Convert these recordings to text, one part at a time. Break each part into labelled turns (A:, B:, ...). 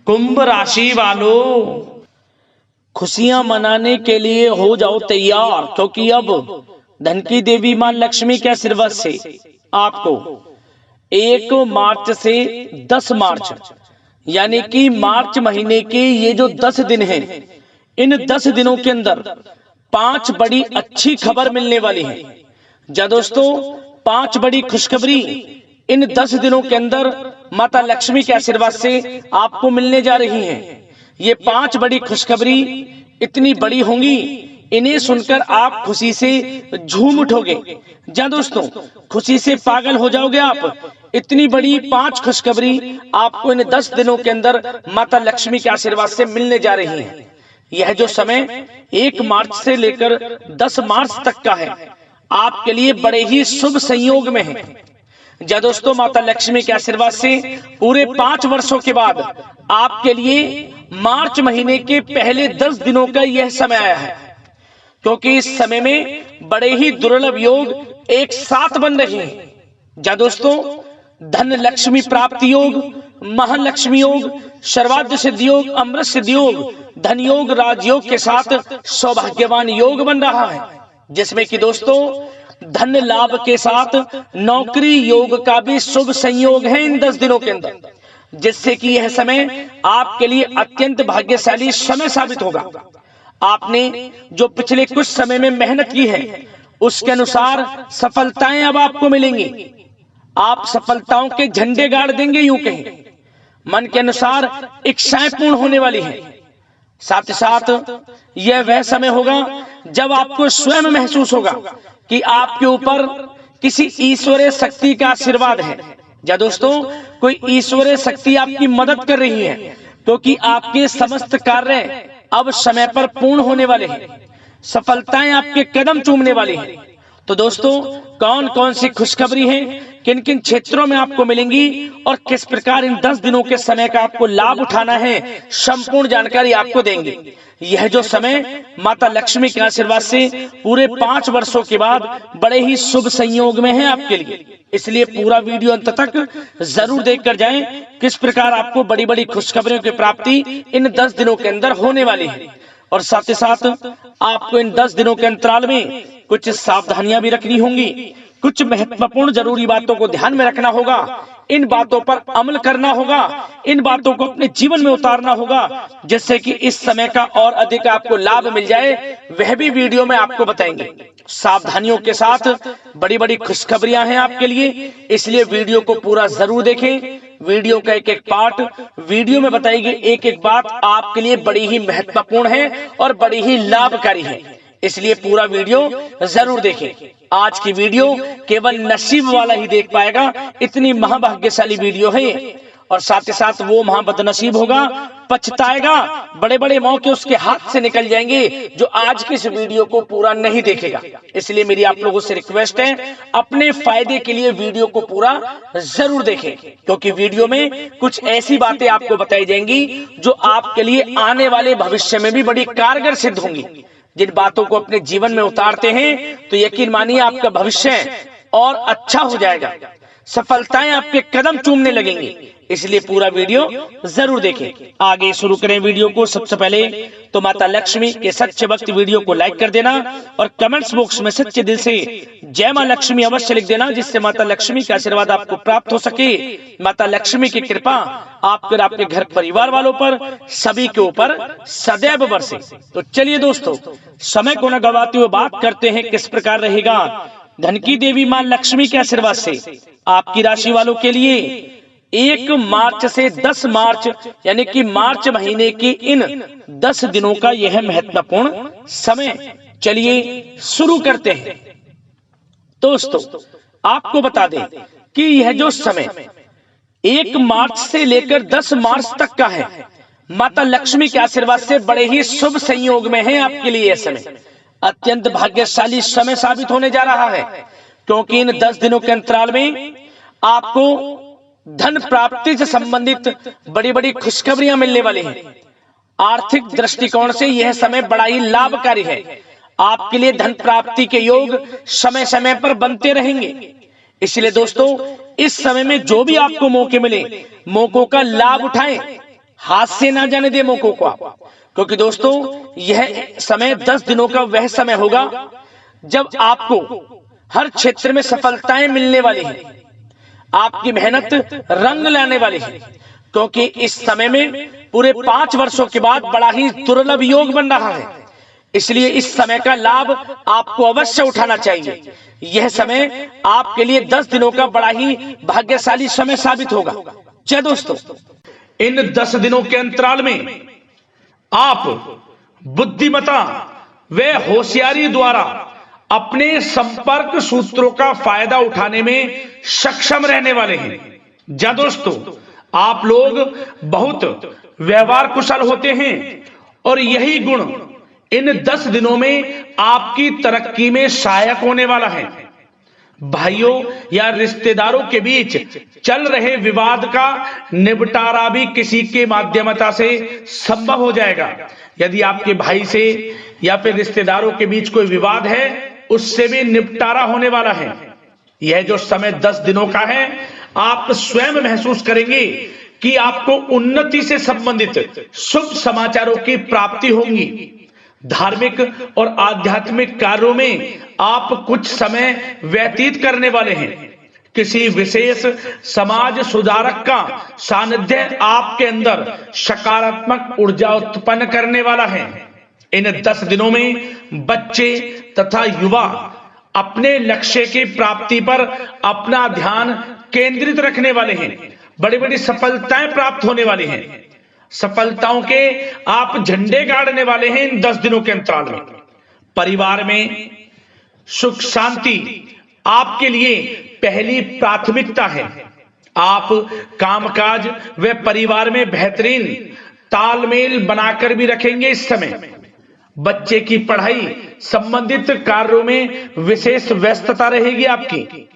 A: कुंभ राशि वालों, खुशियां मनाने के लिए हो जाओ तैयार, क्योंकि अब धन की देवी मां लक्ष्मी के आशीर्वाद से आपको 1 मार्च से 10 मार्च यानी कि मार्च महीने के ये जो 10 दिन हैं, इन 10 दिनों के अंदर 5 बड़ी अच्छी खबर मिलने वाली है। जा दोस्तों, 5 बड़ी खुशखबरी इन 10 दिनों के अंदर माता लक्ष्मी के आशीर्वाद से आपको मिलने जा रही हैं। ये 5 बड़ी खुशखबरी इतनी बड़ी होंगी, इन्हें सुनकर आप खुशी से झूम उठोगे। जा दोस्तों, खुशी से पागल हो जाओगे आप। इतनी बड़ी 5 खुशखबरी आपको इन 10 दिनों के अंदर माता लक्ष्मी के आशीर्वाद से मिलने जा रही है। यह जो समय 1 मार्च से लेकर 10 मार्च तक का है, आपके लिए बड़े ही शुभ संयोग में है। जा दोस्तों, माता लक्ष्मी के आशीर्वाद से पूरे 5 वर्षों के बाद आपके लिए मार्च महीने के पहले 10 दिनों का यह समय आया है, क्योंकि इस समय में बड़े ही दुर्लभ योग एक साथ बन रहे हैं। जा दोस्तों, धन लक्ष्मी प्राप्ति योग, महालक्ष्मी योग, सर्वाद्य सिद्धि योग, अमृत सिद्धि योग, धन योग, राजयोग के साथ सौभाग्यवान योग बन रहा है, जिसमें कि दोस्तों धन लाभ के साथ नौकरी योग का भी शुभ संयोग है इन 10 दिनों के अंदर, जिससे कि यह समय आपके लिए अत्यंत भाग्यशाली समय साबित होगा। आपने जो पिछले कुछ समय में मेहनत की है, उसके अनुसार सफलताएं अब आपको मिलेंगी। आप सफलताओं के झंडे गाड़ देंगे, यूं कहें मन के अनुसार इच्छाएं पूर्ण होने वाली हैं। साथ ही साथ यह वह समय होगा जब आपको स्वयं महसूस होगा कि आपके ऊपर किसी ईश्वरीय शक्ति का आशीर्वाद है। या दोस्तों, कोई ईश्वरीय शक्ति आपकी मदद कर रही है, क्योंकि आपके समस्त कार्य अब समय पर पूर्ण होने वाले हैं। सफलताएं आपके कदम चूमने वाली हैं। तो दोस्तों, कौन कौन सी खुशखबरी है, किन किन क्षेत्रों में आपको मिलेंगी और किस प्रकार इन 10 दिनों के समय का आपको लाभ उठाना है, संपूर्ण जानकारी आपको देंगे। यह जो समय माता लक्ष्मी के आशीर्वाद से पूरे 5 वर्षों के बाद बड़े ही शुभ संयोग में है आपके लिए, इसलिए पूरा वीडियो अंत तक जरूर देखकर जाएं। किस प्रकार आपको बड़ी बड़ी खुशखबरियों की प्राप्ति इन 10 दिनों के अंदर होने वाली है, और साथ ही साथ आपको इन 10 दिनों के अंतराल में कुछ सावधानियां भी रखनी होंगी, कुछ महत्वपूर्ण जरूरी बातों को ध्यान में रखना होगा, इन बातों पर अमल करना होगा, इन बातों को अपने जीवन में उतारना होगा, जिससे कि इस समय का और अधिक आपको लाभ मिल जाए। वह भी वीडियो में आपको बताएंगे। सावधानियों के साथ बड़ी बड़ी खुशखबरियां हैं आपके लिए, इसलिए वीडियो को पूरा जरूर देखें। वीडियो का एक एक पार्ट, वीडियो में बताई गई एक एक बात आपके लिए बड़ी ही महत्वपूर्ण है और बड़ी ही लाभकारी है, इसलिए पूरा वीडियो जरूर देखें। आज की वीडियो केवल नसीब वाला ही देख पाएगा, इतनी महाभाग्यशाली वीडियो है। और साथ ही साथ वो महाबदनसीब होगा, पछताएगा, बड़े बड़े मौके उसके हाथ से निकल जाएंगे जो आज की इस वीडियो को पूरा नहीं देखेगा। इसलिए मेरी आप लोगों से रिक्वेस्ट है, अपने फायदे के लिए वीडियो को पूरा जरूर देखें, क्योंकि वीडियो में कुछ ऐसी बातें आपको बताई जाएंगी जो आपके लिए आने वाले भविष्य में भी बड़ी कारगर सिद्ध होंगी। जिन बातों को अपने जीवन में उतारते हैं तो यकीन मानिए आपका भविष्य और अच्छा हो जाएगा, सफलताएं आपके कदम चूमने लगेंगी, इसलिए पूरा वीडियो जरूर देखें। आगे शुरू करें वीडियो को। सबसे पहले तो माता लक्ष्मी के सच्चे भक्त वीडियो को लाइक कर देना और कमेंट्स बॉक्स में सच्चे दिल से जय मां लक्ष्मी अवश्य लिख देना, जिससे माता लक्ष्मी का आशीर्वाद आपको प्राप्त हो सके। माता लक्ष्मी की कृपा आपके और आपके घर परिवार वालों पर सभी के ऊपर सदैव बरसे। तो चलिए दोस्तों, समय को न गवाते हुए बात करते हैं किस प्रकार रहेगा धन की देवी मां लक्ष्मी के आशीर्वाद से आपकी राशि वालों के लिए 1 मार्च से 10 मार्च यानी कि मार्च महीने के इन 10 दिनों का यह महत्वपूर्ण समय। चलिए शुरू करते हैं। दोस्तों, आपको बता दें कि यह जो समय 1 मार्च से लेकर 10 मार्च तक का है, माता लक्ष्मी के आशीर्वाद से बड़े ही शुभ संयोग में है आपके लिए। यह समय अत्यंत भाग्यशाली समय साबित होने जा रहा है, क्योंकि इन 10 दिनों के अंतराल में आपको धन प्राप्ति से संबंधित बड़ी बड़ी खुशखबरियां मिलने वाली हैं। आर्थिक दृष्टिकोण से यह समय बड़ा ही लाभकारी है। आपके लिए धन प्राप्ति के योग समय समय पर बनते रहेंगे। इसलिए दोस्तों, इस समय में जो भी आपको मौके मिले, मौकों का लाभ उठाएं। हाथ से ना जाने दे मौकों को आप, क्योंकि दोस्तों यह समय 10 दिनों का वह समय होगा जब आपको हर क्षेत्र में सफलताएं मिलने वाली हैं, आपकी मेहनत रंग लाने वाली है, क्योंकि इस समय में पूरे 5 वर्षों के बाद बड़ा ही दुर्लभ योग बन रहा है। इसलिए इस समय का लाभ आपको अवश्य उठाना चाहिए। यह समय आपके लिए 10 दिनों का बड़ा ही भाग्यशाली समय साबित होगा। जय दोस्तों, इन 10 दिनों के अंतराल में आप बुद्धिमता व होशियारी द्वारा अपने संपर्क सूत्रों का फायदा उठाने में सक्षम रहने वाले हैं। जय दोस्तों, आप लोग बहुत व्यवहार कुशल होते हैं और यही गुण इन 10 दिनों में आपकी तरक्की में सहायक होने वाला है। भाइयों या रिश्तेदारों के बीच चल रहे विवाद का निपटारा भी किसी के माध्यमता से संभव हो जाएगा। यदि आपके भाई से या फिर रिश्तेदारों के बीच कोई विवाद है, उससे भी निपटारा होने वाला है। यह जो समय 10 दिनों का है, आप स्वयं महसूस करेंगे कि आपको उन्नति से संबंधित शुभ समाचारों की प्राप्ति होगी। धार्मिक और आध्यात्मिक कार्यों में आप कुछ समय व्यतीत करने वाले हैं। किसी विशेष समाज सुधारक का सानिध्य आपके अंदर सकारात्मक ऊर्जा उत्पन्न करने वाला है। इन 10 दिनों में बच्चे तथा युवा अपने लक्ष्य की प्राप्ति पर अपना ध्यान केंद्रित रखने वाले हैं। बड़ी बड़ी सफलताएं प्राप्त होने वाली हैं। सफलताओं के आप झंडे गाड़ने वाले हैं इन 10 दिनों के अंतराल में। परिवार में सुख शांति आपके लिए पहली प्राथमिकता है। आप कामकाज व परिवार में बेहतरीन तालमेल बनाकर भी रखेंगे। इस समय बच्चे की पढ़ाई संबंधित कार्यों में विशेष व्यस्तता रहेगी आपकी।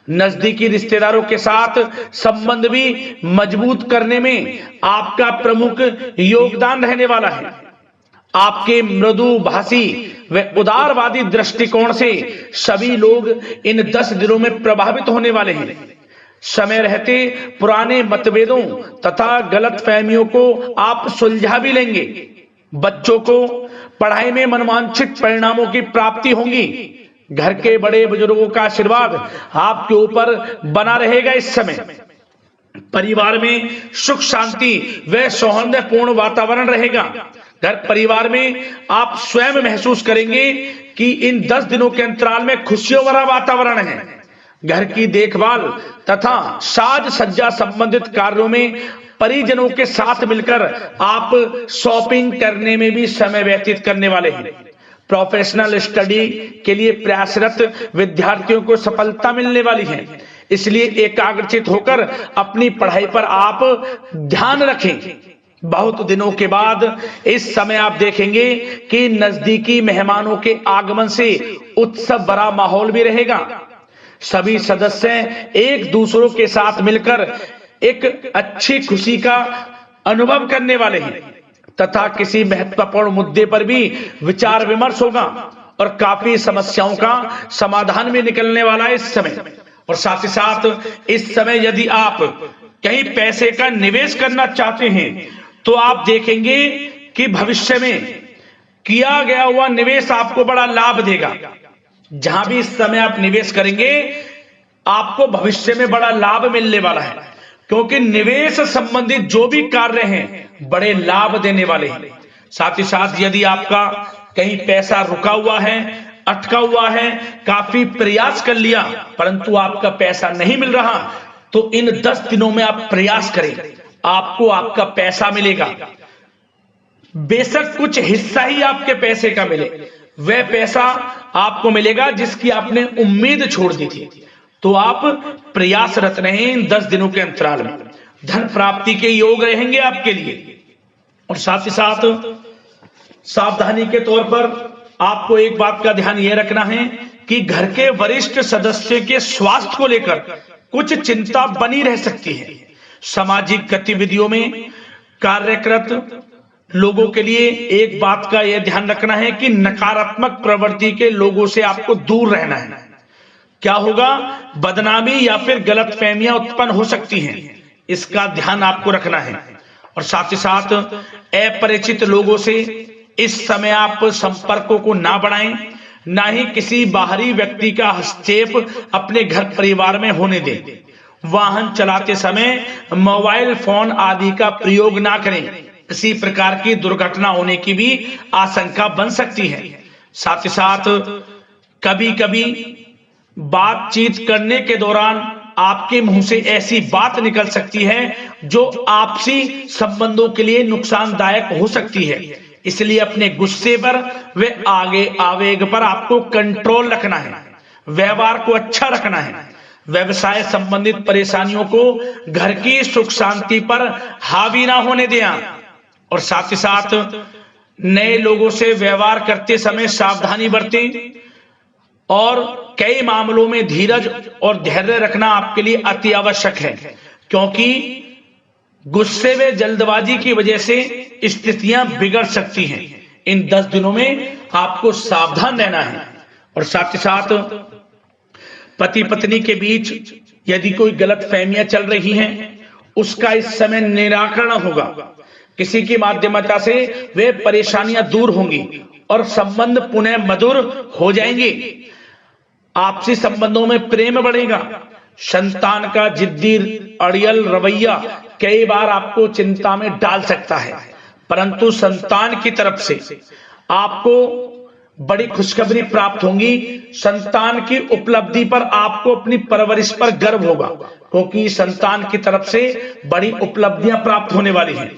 A: नजदीकी रिश्तेदारों के साथ संबंध भी मजबूत करने में आपका प्रमुख योगदान रहने वाला है। आपके मृदुभाषी व उदारवादी दृष्टिकोण से सभी लोग इन 10 दिनों में प्रभावित होने वाले हैं। समय रहते पुराने मतभेदों तथा गलतफहमियों को आप सुलझा भी लेंगे। बच्चों को पढ़ाई में मनवांछित परिणामों की प्राप्ति होगी। घर के बड़े बुजुर्गों का आशीर्वाद आपके ऊपर बना रहेगा। इस समय परिवार में सुख शांति व सौहार्दपूर्ण वातावरण रहेगा। घर परिवार में आप स्वयं महसूस करेंगे कि इन 10 दिनों के अंतराल में खुशियों भरा वातावरण है। घर की देखभाल तथा साज सज्जा संबंधित कार्यों में परिजनों के साथ मिलकर आप शॉपिंग करने में भी समय व्यतीत करने वाले हैं। प्रोफेशनल स्टडी के लिए प्रयासरत विद्यार्थियों को सफलता मिलने वाली है। इसलिए एकाग्रचित होकर अपनी पढ़ाई पर आप ध्यान रखें। बहुत दिनों के बाद इस समय आप देखेंगे कि नजदीकी मेहमानों के आगमन से उत्सव भरा माहौल भी रहेगा। सभी सदस्य एक दूसरों के साथ मिलकर एक अच्छी खुशी का अनुभव करने वाले हैं तथा किसी महत्वपूर्ण मुद्दे पर भी विचार विमर्श होगा और काफी समस्याओं का समाधान भी निकलने वाला है इस समय। और साथ ही साथ इस समय यदि आप कहीं पैसे का निवेश करना चाहते हैं तो आप देखेंगे कि भविष्य में किया गया हुआ निवेश आपको बड़ा लाभ देगा। जहां भी इस समय आप निवेश करेंगे आपको भविष्य में बड़ा लाभ मिलने वाला है, क्योंकि निवेश संबंधित जो भी कार्य हैं बड़े लाभ देने वाले हैं। साथ ही साथ यदि आपका कहीं पैसा रुका हुआ है, अटका हुआ है, काफी प्रयास कर लिया परंतु आपका पैसा नहीं मिल रहा, तो इन 10 दिनों में आप प्रयास करें, आपको आपका पैसा मिलेगा। बेशक कुछ हिस्सा ही आपके पैसे का मिले, वह पैसा आपको मिलेगा जिसकी आपने उम्मीद छोड़ दी थी। तो आप प्रयासरत रहें इन 10 दिनों के अंतराल में। धन प्राप्ति के योग रहेंगे आपके लिए। और साथ ही साथ सावधानी के तौर पर आपको एक बात का ध्यान यह रखना है कि घर के वरिष्ठ सदस्य के स्वास्थ्य को लेकर कुछ चिंता बनी रह सकती है। सामाजिक गतिविधियों में कार्यरत लोगों के लिए एक बात का यह ध्यान रखना है कि नकारात्मक प्रवृत्ति के लोगों से आपको दूर रहना है। क्या होगा, बदनामी या फिर गलतफहमियां उत्पन्न हो सकती हैं, इसका ध्यान आपको रखना है। और साथ ही साथ अपरिचित लोगों से इस समय आप संपर्कों को ना बढ़ाएं, ना ही किसी बाहरी व्यक्ति का हस्तक्षेप अपने घर परिवार में होने दें। वाहन चलाते समय मोबाइल फोन आदि का प्रयोग ना करें, किसी प्रकार की दुर्घटना होने की भी आशंका बन सकती है। साथ ही साथ कभी कभी बातचीत करने के दौरान आपके मुंह से ऐसी बात निकल सकती है जो आपसी संबंधों के लिए नुकसानदायक हो सकती है। इसलिए अपने गुस्से पर व आगे आवेग पर आपको कंट्रोल रखना है, व्यवहार को अच्छा रखना है। व्यवसाय संबंधित परेशानियों को घर की सुख शांति पर हावी ना होने दें। और साथ ही साथ नए लोगों से व्यवहार करते समय सावधानी बरतें और कई मामलों में धीरज और धैर्य रखना आपके लिए अति आवश्यक है, क्योंकि गुस्से व जल्दबाजी की वजह से स्थितियां बिगड़ सकती हैं। इन 10 दिनों में आपको सावधान रहना है। और साथ ही साथ पति पत्नी के बीच यदि कोई गलत फहमियां चल रही हैं, उसका इस समय निराकरण होगा। किसी की माध्यमता से वे परेशानियां दूर होंगी और संबंध पुनः मधुर हो जाएंगे। आपसी संबंधों में प्रेम बढ़ेगा। संतान का जिद्दी अड़ियल रवैया कई बार आपको चिंता में डाल सकता है, परंतु संतान की तरफ से आपको बड़ी खुशखबरी प्राप्त होगी। संतान की उपलब्धि पर आपको अपनी परवरिश पर गर्व होगा, क्योंकि संतान की तरफ से बड़ी उपलब्धियां प्राप्त होने वाली हैं।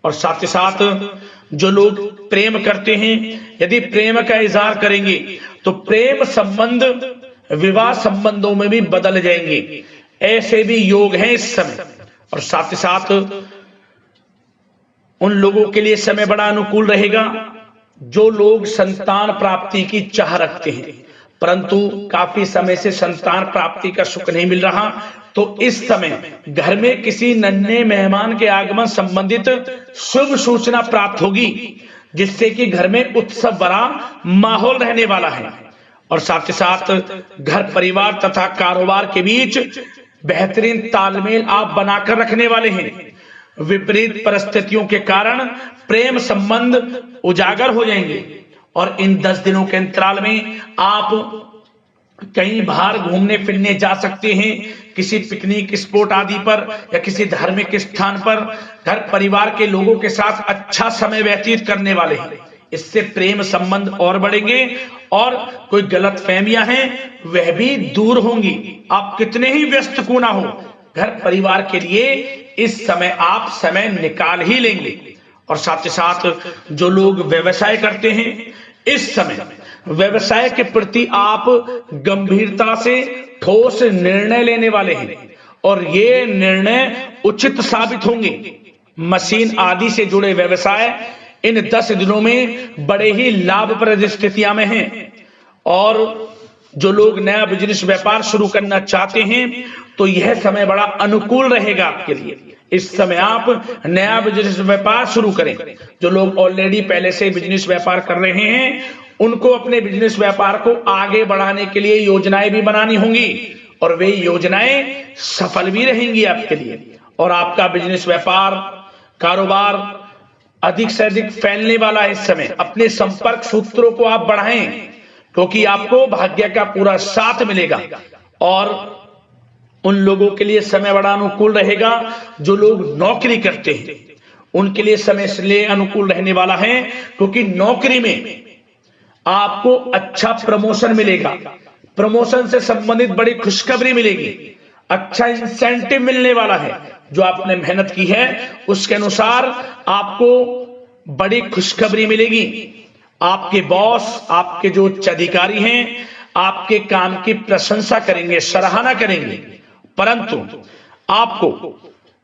A: और साथ ही साथ जो लोग प्रेम करते हैं, यदि प्रेम का इजहार करेंगे तो प्रेम संबंध विवाह संबंधों में भी बदल जाएंगे। ऐसे भी योग हैं इस समय। और साथ ही साथ उन लोगों के लिए समय बड़ा अनुकूल रहेगा जो लोग संतान प्राप्ति की चाह रखते हैं, परंतु काफी समय से संतान प्राप्ति का सुख नहीं मिल रहा, तो इस समय घर में किसी नन्हे मेहमान के आगमन संबंधित शुभ सूचना प्राप्त होगी, जिससे कि घर में उत्सव भरा माहौल रहने वाला है। और साथ ही साथ घर परिवार तथा कारोबार के बीच बेहतरीन तालमेल आप बनाकर रखने वाले हैं। विपरीत परिस्थितियों के कारण प्रेम संबंध उजागर हो जाएंगे। और इन 10 दिनों के अंतराल में आप कहीं बाहर घूमने फिरने जा सकते हैं, किसी पिकनिक स्पॉट आदि पर या किसी धार्मिक स्थान पर घर परिवार के लोगों के साथ अच्छा समय व्यतीत करने वाले हैं। इससे प्रेम संबंध और बढ़ेंगे और कोई गलत फहमियां हैं वह भी दूर होंगी। आप कितने ही व्यस्त क्यों ना हो, घर परिवार के लिए इस समय आप समय निकाल ही लेंगे। और साथ ही साथ जो लोग व्यवसाय करते हैं, इस समय व्यवसाय के प्रति आप गंभीरता से ठोस निर्णय लेने वाले हैं और ये निर्णय उचित साबित होंगे। मशीन आदि से जुड़े व्यवसाय इन 10 दिनों में बड़े ही लाभप्रद स्थितियां में हैं। और जो लोग नया बिजनेस व्यापार शुरू करना चाहते हैं तो यह समय बड़ा अनुकूल रहेगा आपके लिए। इस समय आप नया बिजनेस व्यापार शुरू करें। जो लोग ऑलरेडी पहले से बिजनेस व्यापार कर रहे हैं उनको अपने बिजनेस व्यापार को आगे बढ़ाने के लिए योजनाएं भी बनानी होंगी और वे योजनाएं सफल भी रहेंगी आपके लिए। और आपका बिजनेस व्यापार कारोबार अधिक से अधिक फैलने वाला है। इस समय अपने संपर्क सूत्रों को आप बढ़ाएं, क्योंकि आपको भाग्य का पूरा साथ मिलेगा। और उन लोगों के लिए समय बड़ा अनुकूल रहेगा जो लोग नौकरी करते हैं, उनके लिए समय इसलिए अनुकूल रहने वाला है क्योंकि नौकरी में आपको अच्छा प्रमोशन मिलेगा, प्रमोशन से संबंधित बड़ी खुशखबरी मिलेगी, अच्छा इंसेंटिव मिलने वाला है। जो आपने मेहनत की है उसके अनुसार आपको बड़ी खुशखबरी मिलेगी। आपके बॉस, आपके जो उच्च अधिकारी हैं, आपके काम की प्रशंसा करेंगे, सराहना करेंगे। परंतु आपको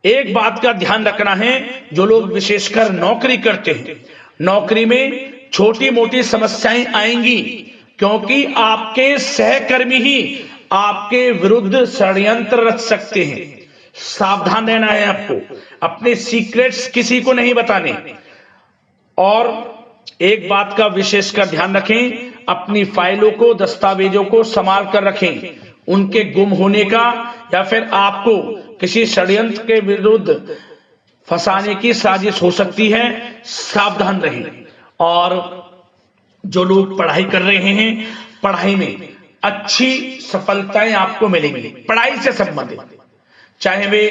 A: एक बात का ध्यान रखना है, जो लोग विशेषकर नौकरी करते हैं, नौकरी में छोटी मोटी समस्याएं आएंगी, क्योंकि आपके सहकर्मी ही आपके विरुद्ध षड्यंत्र रच सकते हैं। सावधान रहना है आपको, अपने सीक्रेट्स किसी को नहीं बताने। और एक बात का विशेषकर ध्यान रखें, अपनी फाइलों को, दस्तावेजों को संभाल कर रखें। उनके गुम होने का या फिर आपको किसी षड्यंत्र के विरुद्ध फंसाने की साजिश हो सकती है, सावधान रहें। और जो लोग पढ़ाई कर रहे हैं, पढ़ाई में अच्छी सफलताएं आपको मिलेंगी। पढ़ाई से संबंधित, चाहे वे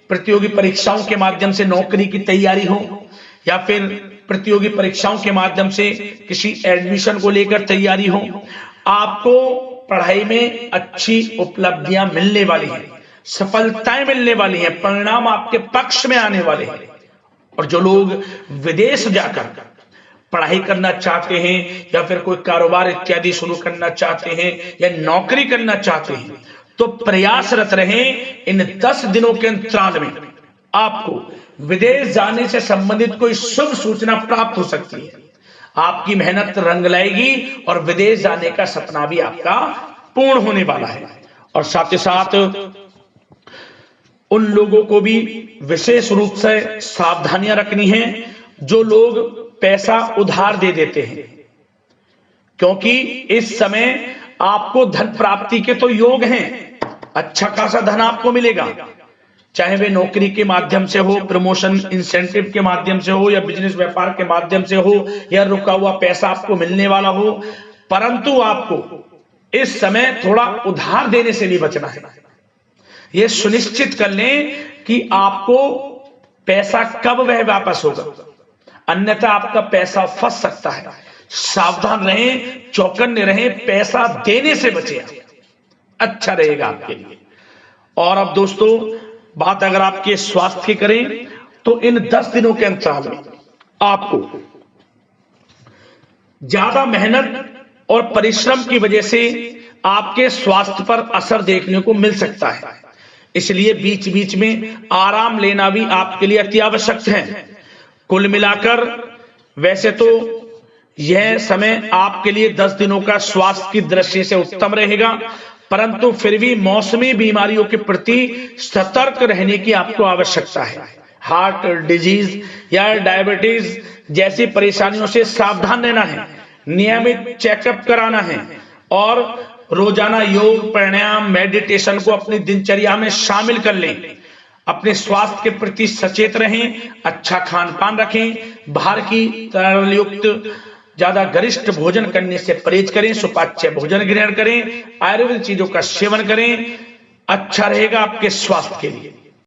A: प्रतियोगी परीक्षाओं के माध्यम से नौकरी की तैयारी हो, या फिर प्रतियोगी परीक्षाओं के माध्यम से किसी एडमिशन को लेकर तैयारी हो, आपको पढ़ाई में अच्छी उपलब्धियां मिलने वाली हैं, सफलताएं मिलने वाली हैं, परिणाम आपके पक्ष में आने वाले हैं। और जो लोग विदेश जाकर पढ़ाई करना चाहते हैं, या फिर कोई कारोबार इत्यादि शुरू करना चाहते हैं, या नौकरी करना चाहते हैं, तो प्रयासरत रहें। इन 10 दिनों के अंतराल में आपको विदेश जाने से संबंधित कोई शुभ सूचना प्राप्त हो सकती है। आपकी मेहनत रंग लाएगी और विदेश जाने का सपना भी आपका पूर्ण होने वाला है। और साथ ही साथ उन लोगों को भी विशेष रूप से सावधानियां रखनी है जो लोग पैसा उधार दे देते हैं, क्योंकि इस समय आपको धन प्राप्ति के तो योग हैं, अच्छा खासा धन आपको मिलेगा, चाहे वे नौकरी के माध्यम से हो, प्रमोशन इंसेंटिव के माध्यम से हो, या बिजनेस व्यापार के माध्यम से हो, या रुका हुआ पैसा आपको मिलने वाला हो। परंतु आपको इस समय थोड़ा उधार देने से भी बचना है। यह सुनिश्चित कर लें कि आपको पैसा कब वह वापस होगा, अन्यथा आपका पैसा फंस सकता है। सावधान रहें, चौकन्ने रहें, पैसा देने से बचें, अच्छा रहेगा आपके लिए। और अब दोस्तों, बात अगर आपके स्वास्थ्य की करें, तो इन 10 दिनों के अंतराल में आपको ज्यादा मेहनत और परिश्रम की वजह से आपके स्वास्थ्य पर असर देखने को मिल सकता है। इसलिए बीच बीच में आराम लेना भी आपके लिए अति आवश्यक है। कुल मिलाकर वैसे तो यह समय आपके लिए 10 दिनों का स्वास्थ्य की दृष्टि से उत्तम रहेगा, परंतु फिर भी मौसमी बीमारियों के प्रति सतर्क रहने की आपको आवश्यकता है। हार्ट डिजीज या डायबिटीज जैसी परेशानियों से सावधान रहना है, नियमित चेकअप कराना है, और रोजाना योग, प्राणायाम, मेडिटेशन को अपनी दिनचर्या में शामिल कर लें। अपने स्वास्थ्य के प्रति सचेत रहें, अच्छा खान पान रखें, बाहर की तरल युक्त ज्यादा गरिष्ठ भोजन करने से परहेज करें, सुपाच्य भोजन ग्रहण करें, आयुर्वेदिक चीजों का सेवन करें, अच्छा रहेगा आपके स्वास्थ्य के लिए।